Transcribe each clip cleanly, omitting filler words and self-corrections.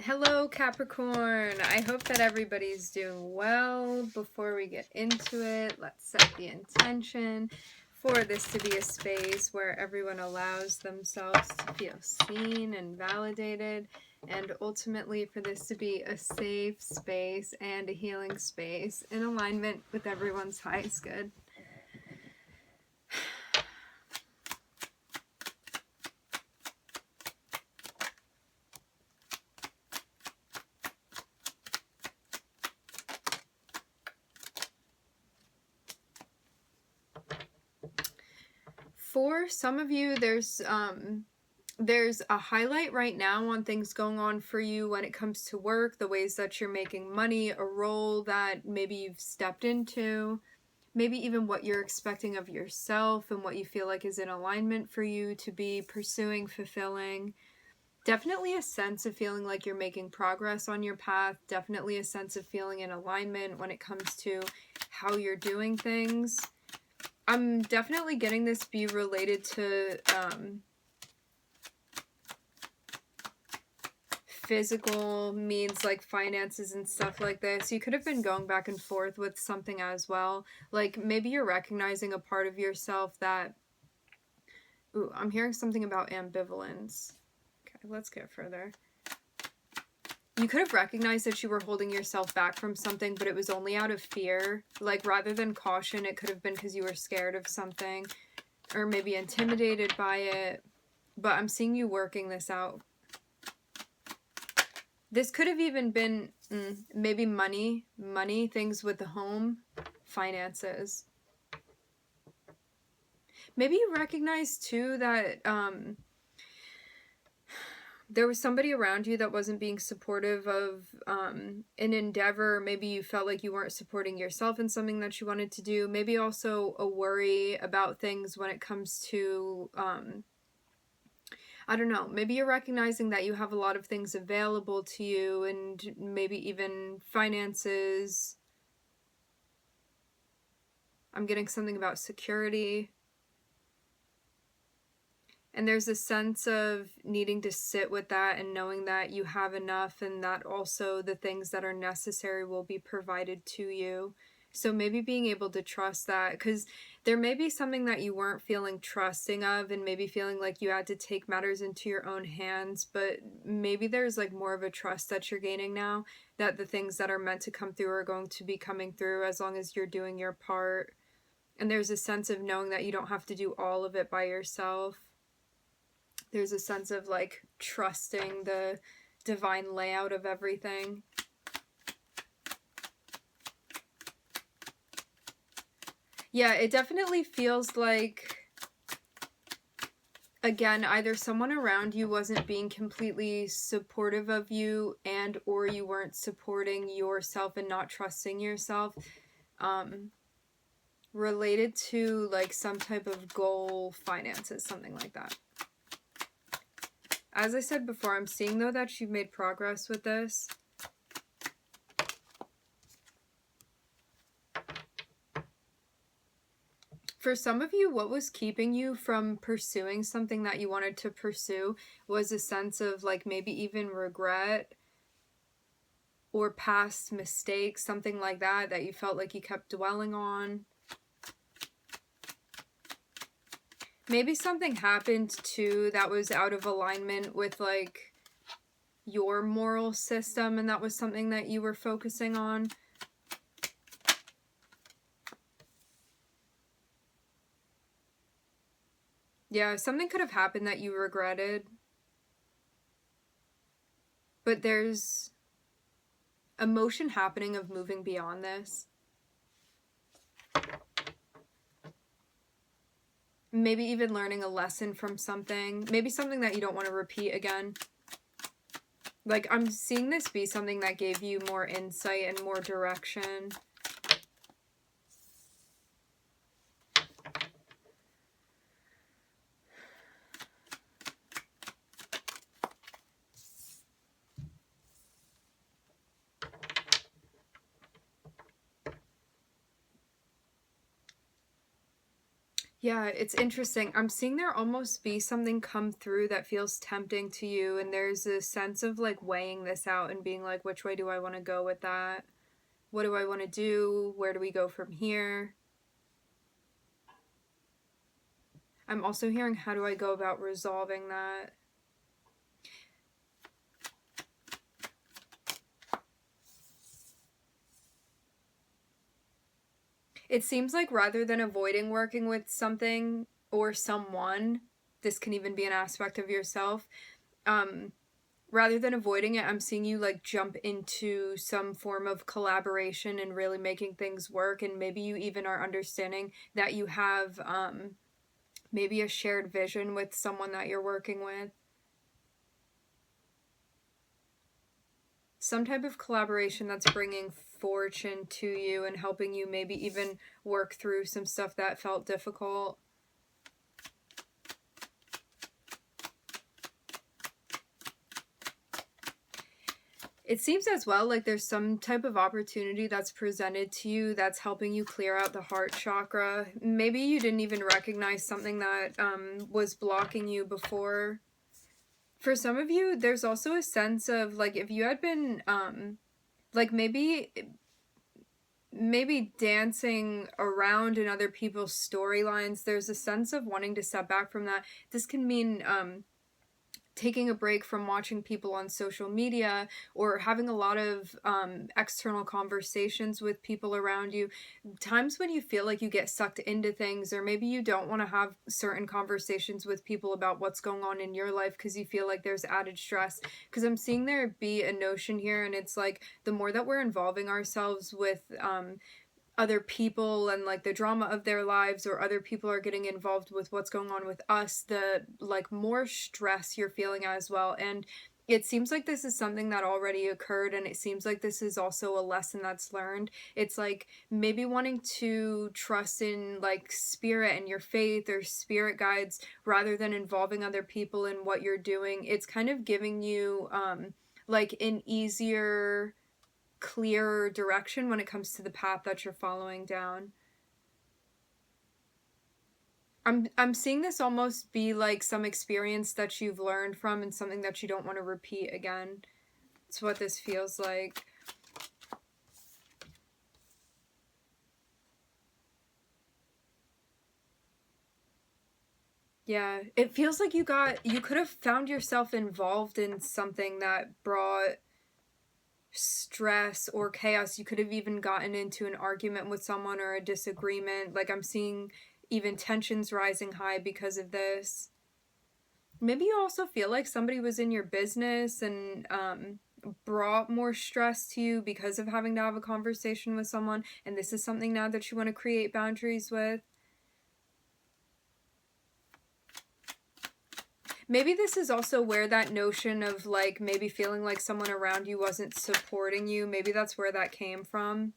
Hello, Capricorn. I hope that everybody's doing well. Before we get into it, let's set the intention for this to be a space where everyone allows themselves to feel seen and validated, and ultimately for this to be a safe space and a healing space in alignment with everyone's highest good. For some of you, there's a highlight right now on things going on for you when it comes to work, the ways that you're making money, a role that maybe you've stepped into, maybe even what you're expecting of yourself and what you feel like is in alignment for you to be pursuing, fulfilling. Definitely a sense of feeling like you're making progress on your path. Definitely a sense of feeling in alignment when it comes to how you're doing things. I'm definitely getting this be related to physical means, like finances and stuff like this. You could have been going back and forth with something as well. Like maybe you're recognizing a part of yourself that... Ooh, I'm hearing something about ambivalence. Okay, let's get further. You could have recognized that you were holding yourself back from something, but it was only out of fear. Like, rather than caution, it could have been because you were scared of something, or maybe intimidated by it. But I'm seeing you working this out. This could have even been maybe money, things with the home, finances. Maybe you recognize too that there was somebody around you that wasn't being supportive of an endeavor. Maybe you felt like you weren't supporting yourself in something that you wanted to do. Maybe also a worry about things when it comes to, I don't know, maybe you're recognizing that you have a lot of things available to you, and maybe even finances. I'm getting something about security. And there's a sense of needing to sit with that and knowing that you have enough, and that also the things that are necessary will be provided to you. So maybe being able to trust that, because there may be something that you weren't feeling trusting of, and maybe feeling like you had to take matters into your own hands, but maybe there's like more of a trust that you're gaining now, that the things that are meant to come through are going to be coming through as long as you're doing your part. And there's a sense of knowing that you don't have to do all of it by yourself. There's a sense of like trusting the divine layout of everything. Yeah, it definitely feels like, again, either someone around you wasn't being completely supportive of you, and or you weren't supporting yourself and not trusting yourself, related to like some type of goal, finances, something like that. As I said before, I'm seeing though that you've made progress with this. For some of you, what was keeping you from pursuing something that you wanted to pursue was a sense of like maybe even regret or past mistakes, something like that, that you felt like you kept dwelling on. Maybe something happened too that was out of alignment with like your moral system, and that was something that you were focusing on. Yeah, something could have happened that you regretted. But there's emotion happening of moving beyond this. Maybe even learning a lesson from something. Maybe something that you don't want to repeat again. Like, I'm seeing this be something that gave you more insight and more direction. Yeah, it's interesting. I'm seeing there almost be something come through that feels tempting to you, and there's a sense of like weighing this out and being like, which way do I want to go with that? What do I want to do? Where do we go from here? I'm also hearing, how do I go about resolving that? It seems like rather than avoiding working with something or someone, this can even be an aspect of yourself. Rather than avoiding it, I'm seeing you like jump into some form of collaboration and really making things work. And maybe you even are understanding that you have maybe a shared vision with someone that you're working with. Some type of collaboration that's bringing fortune to you and helping you maybe even work through some stuff that felt difficult. It seems as well like there's some type of opportunity that's presented to you that's helping you clear out the heart chakra. Maybe you didn't even recognize something that was blocking you before. For some of you, there's also a sense of like if you had been like maybe dancing around in other people's storylines, there's a sense of wanting to step back from that. This can mean taking a break from watching people on social media or having a lot of external conversations with people around you. Times when you feel like you get sucked into things, or maybe you don't want to have certain conversations with people about what's going on in your life because you feel like there's added stress. Because I'm seeing there be a notion here, and it's like the more that we're involving ourselves with other people and like the drama of their lives, or other people are getting involved with what's going on with us, the like more stress you're feeling as well. And it seems like this is something that already occurred, and it seems like this is also a lesson that's learned. It's like maybe wanting to trust in like spirit and your faith or spirit guides rather than involving other people in what you're doing. It's kind of giving you like an easier, clearer direction when it comes to the path that you're following down. I'm seeing this almost be like some experience that you've learned from and something that you don't want to repeat again. It's what this feels like. Yeah, it feels like you could have found yourself involved in something that brought stress or chaos. You could have even gotten into an argument with someone or a disagreement. Like I'm seeing even tensions rising high because of this. Maybe you also feel like somebody was in your business and brought more stress to you because of having to have a conversation with someone, and this is something now that you want to create boundaries with. Maybe this is also where that notion of like maybe feeling like someone around you wasn't supporting you, maybe that's where that came from.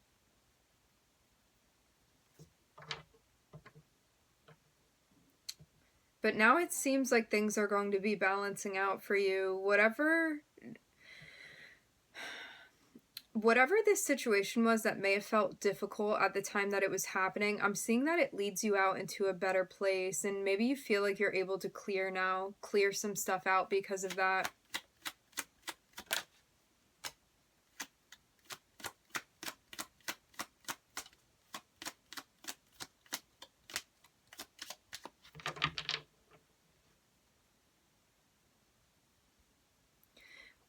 But now it seems like things are going to be balancing out for you. Whatever this situation was that may have felt difficult at the time that it was happening, I'm seeing that it leads you out into a better place, and maybe you feel like you're able to clear some stuff out because of that.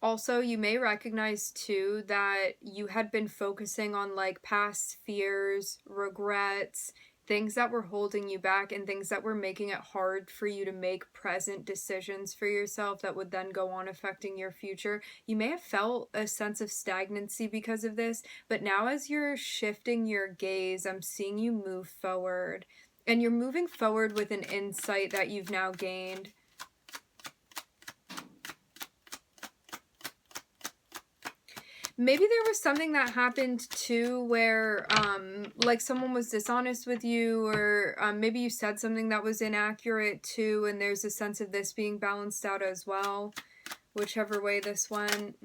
Also, you may recognize too that you had been focusing on like past fears, regrets, things that were holding you back, and things that were making it hard for you to make present decisions for yourself that would then go on affecting your future. You may have felt a sense of stagnancy because of this, but now as you're shifting your gaze, I'm seeing you move forward. And you're moving forward with an insight that you've now gained. Maybe there was something that happened too where like someone was dishonest with you, or maybe you said something that was inaccurate too, and there's a sense of this being balanced out as well, whichever way this went.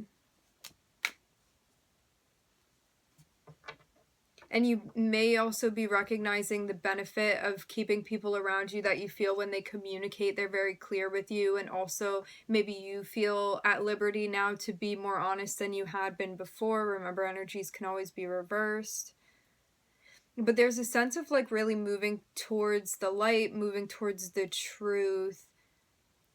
And you may also be recognizing the benefit of keeping people around you that you feel when they communicate, they're very clear with you. And also, maybe you feel at liberty now to be more honest than you had been before. Remember, energies can always be reversed. But there's a sense of like really moving towards the light, moving towards the truth,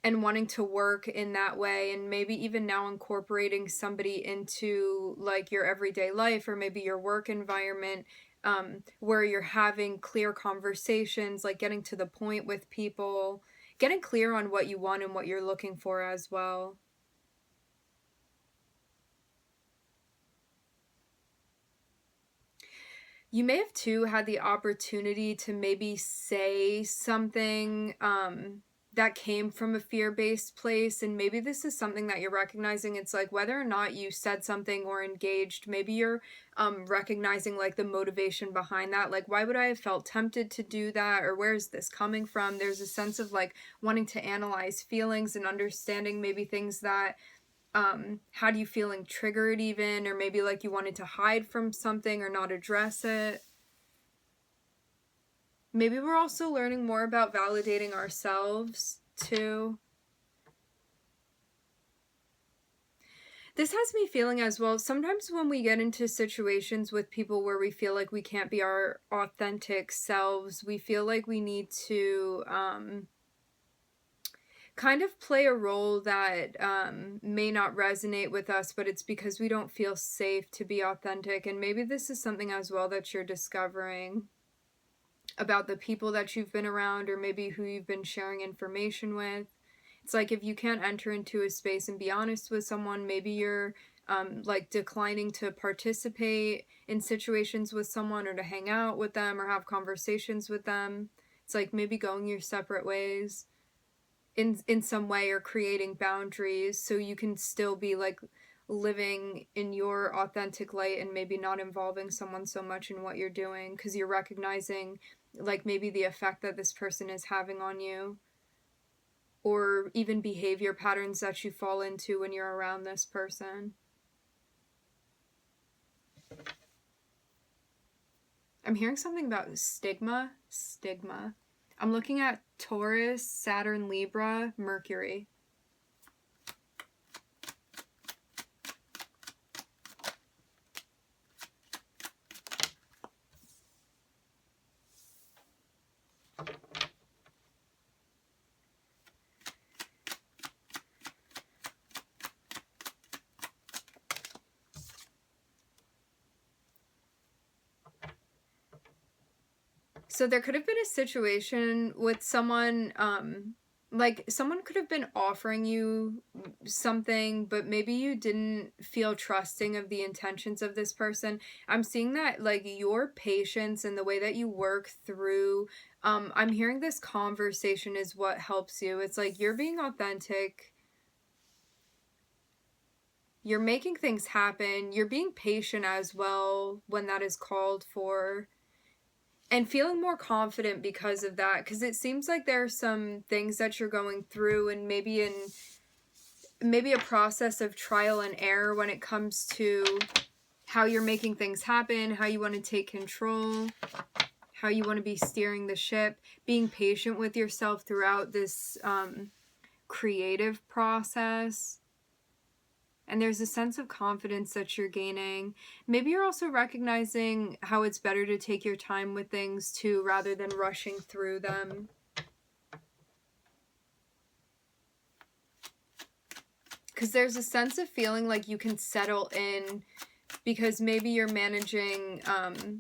and wanting to work in that way, and maybe even now incorporating somebody into like your everyday life or maybe your work environment, where you're having clear conversations, like getting to the point with people, getting clear on what you want and what you're looking for as well. You may have too had the opportunity to maybe say something that came from a fear-based place, and maybe this is something that you're recognizing. It's like whether or not you said something or engaged, maybe you're recognizing like the motivation behind that. Like, why would I have felt tempted to do that, or where is this coming from? There's a sense of like wanting to analyze feelings and understanding maybe things that had you feeling triggered even, or maybe like you wanted to hide from something or not address it. Maybe we're also learning more about validating ourselves too. This has me feeling as well, sometimes when we get into situations with people where we feel like we can't be our authentic selves, we feel like we need to kind of play a role that may not resonate with us, but it's because we don't feel safe to be authentic. And maybe this is something as well that you're discovering about the people that you've been around, or maybe who you've been sharing information with. It's like if you can't enter into a space and be honest with someone, maybe you're like declining to participate in situations with someone, or to hang out with them or have conversations with them. It's like maybe going your separate ways in some way, or creating boundaries so you can still be like living in your authentic light, and maybe not involving someone so much in what you're doing because you're recognizing like maybe the effect that this person is having on you, or even behavior patterns that you fall into when you're around this person. I'm hearing something about stigma. I'm looking at Taurus, Saturn, Libra, Mercury. So there could have been a situation with someone, like someone could have been offering you something, but maybe you didn't feel trusting of the intentions of this person. I'm seeing that like your patience and the way that you work through, I'm hearing this conversation is what helps you. It's like you're being authentic. You're making things happen. You're being patient as well when that is called for, and feeling more confident because of that, because it seems like there are some things that you're going through, and maybe a process of trial and error when it comes to how you're making things happen, how you want to take control, how you want to be steering the ship, being patient with yourself throughout this creative process. And there's a sense of confidence that you're gaining. Maybe you're also recognizing how it's better to take your time with things too, rather than rushing through them. Because there's a sense of feeling like you can settle in, because maybe you're managing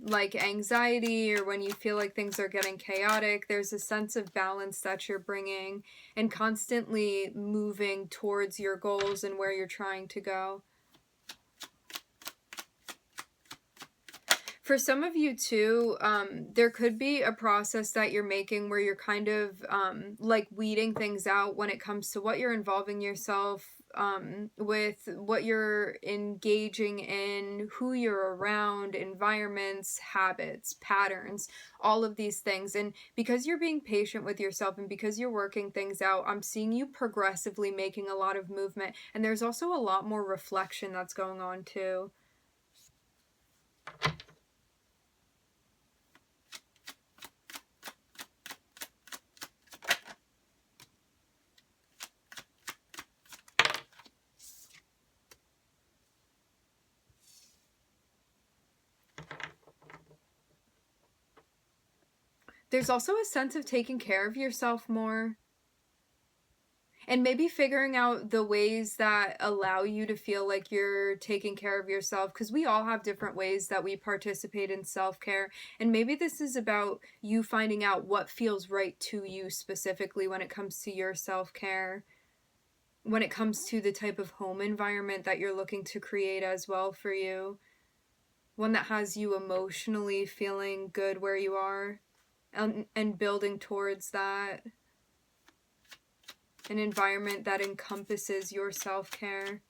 like anxiety, or when you feel like things are getting chaotic, there's a sense of balance that you're bringing, and constantly moving towards your goals and where you're trying to go. For some of you too, there could be a process that you're making where you're kind of like weeding things out when it comes to what you're involving yourself with, what you're engaging in, who you're around, environments, habits, patterns, all of these things. And because you're being patient with yourself and because you're working things out, I'm seeing you progressively making a lot of movement. And there's also a lot more reflection that's going on too. There's also a sense of taking care of yourself more. And maybe figuring out the ways that allow you to feel like you're taking care of yourself, because we all have different ways that we participate in self-care. And maybe this is about you finding out what feels right to you specifically when it comes to your self-care, when it comes to the type of home environment that you're looking to create as well for you. One that has you emotionally feeling good where you are, and building towards that. An environment that encompasses your self-care.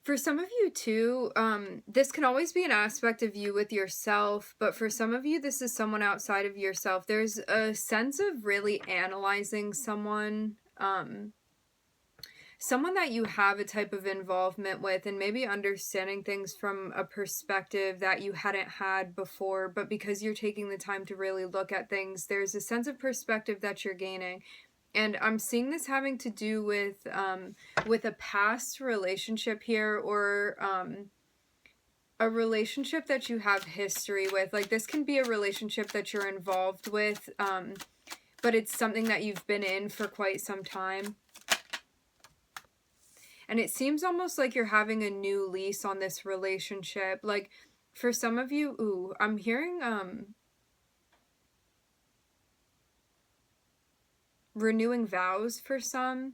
For some of you too, this can always be an aspect of you with yourself, but for some of you, this is someone outside of yourself. There's a sense of really analyzing someone, someone that you have a type of involvement with, and maybe understanding things from a perspective that you hadn't had before, but because you're taking the time to really look at things, there's a sense of perspective that you're gaining. And I'm seeing this having to do with a past relationship here, or a relationship that you have history with. Like, this can be a relationship that you're involved with, but it's something that you've been in for quite some time. And it seems almost like you're having a new lease on this relationship. Like, for some of you, ooh, I'm hearing renewing vows for some.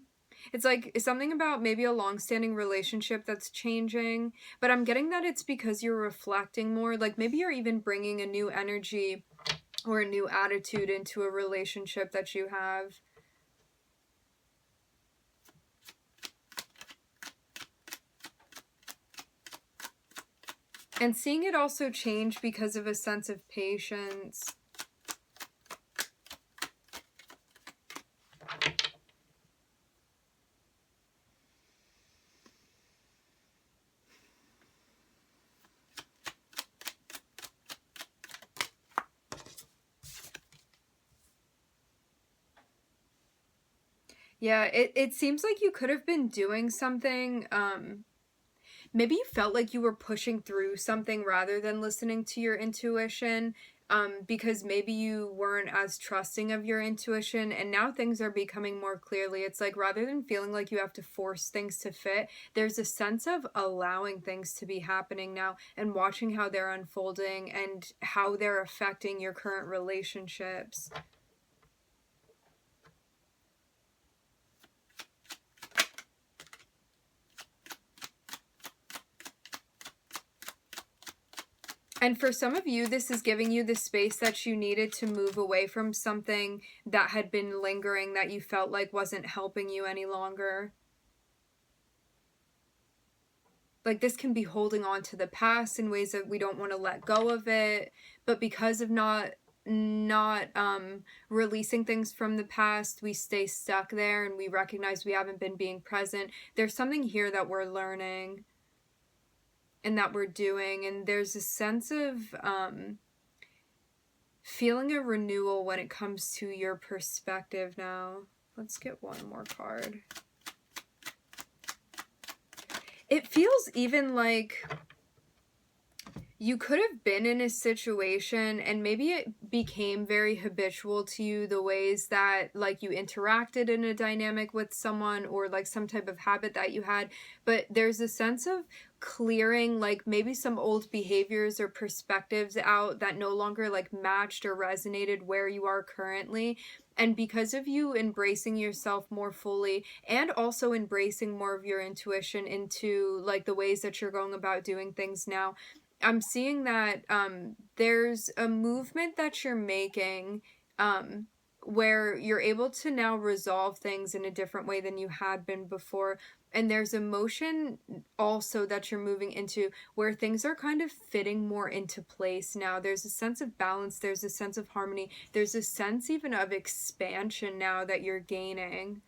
It's like something about maybe a long-standing relationship that's changing, but I'm getting that it's because you're reflecting more. Like, maybe you're even bringing a new energy or a new attitude into a relationship that you have. And seeing it also change because of a sense of patience. Yeah, it seems like you could have been doing something, maybe you felt like you were pushing through something rather than listening to your intuition, because maybe you weren't as trusting of your intuition, and now things are becoming more clearly. It's like, rather than feeling like you have to force things to fit, there's a sense of allowing things to be happening now and watching how they're unfolding and how they're affecting your current relationships. And for some of you, this is giving you the space that you needed to move away from something that had been lingering, that you felt like wasn't helping you any longer. Like, this can be holding on to the past in ways that we don't want to let go of it, but because of not releasing things from the past, we stay stuck there, and we recognize we haven't been being present. There's something here that we're learning and that we're doing, and there's a sense of feeling a renewal when it comes to your perspective now. Let's get one more card. It feels even like you could have been in a situation and maybe it became very habitual to you, the ways that, like, you interacted in a dynamic with someone, or like some type of habit that you had, but there's a sense of clearing, like, maybe some old behaviors or perspectives out that no longer like matched or resonated where you are currently. And because of you embracing yourself more fully, and also embracing more of your intuition into like the ways that you're going about doing things now, I'm seeing that there's a movement that you're making, where you're able to now resolve things in a different way than you had been before. And there's emotion also that you're moving into where things are kind of fitting more into place now. There's a sense of balance, there's a sense of harmony, there's a sense even of expansion now that you're gaining,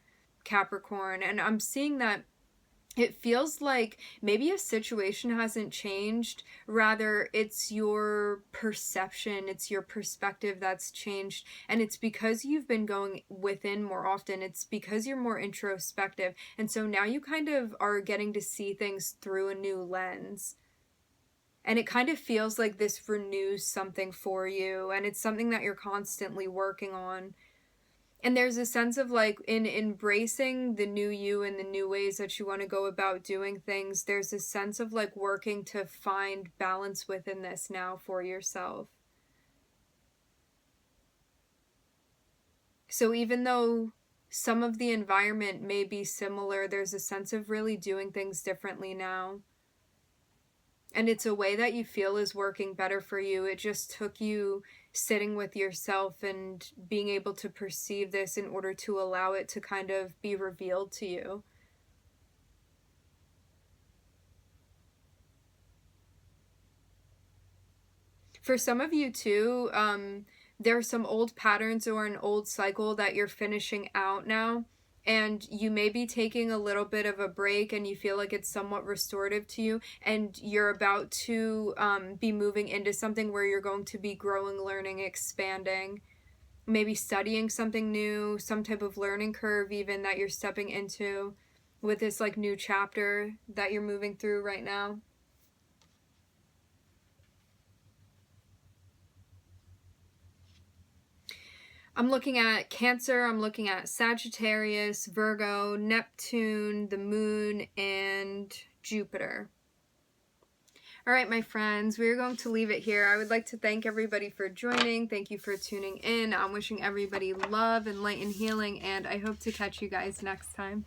Capricorn. And I'm seeing that it feels like maybe a situation hasn't changed. Rather, it's your perception, it's your perspective that's changed. And it's because you've been going within more often. It's because you're more introspective. And so now you kind of are getting to see things through a new lens. And it kind of feels like this renews something for you. And it's something that you're constantly working on. And there's a sense of like in embracing the new you and the new ways that you want to go about doing things, there's a sense of like working to find balance within this now for yourself. So even though some of the environment may be similar, there's a sense of really doing things differently now. And it's a way that you feel is working better for you. It just took you sitting with yourself and being able to perceive this in order to allow it to kind of be revealed to you. For some of you too, there are some old patterns or an old cycle that you're finishing out now. And you may be taking a little bit of a break and you feel like it's somewhat restorative to you, and you're about to be moving into something where you're going to be growing, learning, expanding, maybe studying something new, some type of learning curve even that you're stepping into with this like new chapter that you're moving through right now. I'm looking at Cancer, I'm looking at Sagittarius, Virgo, Neptune, the Moon, and Jupiter. All right, my friends, we're going to leave it here. I would like to thank everybody for joining. Thank you for tuning in. I'm wishing everybody love and light and healing, and I hope to catch you guys next time.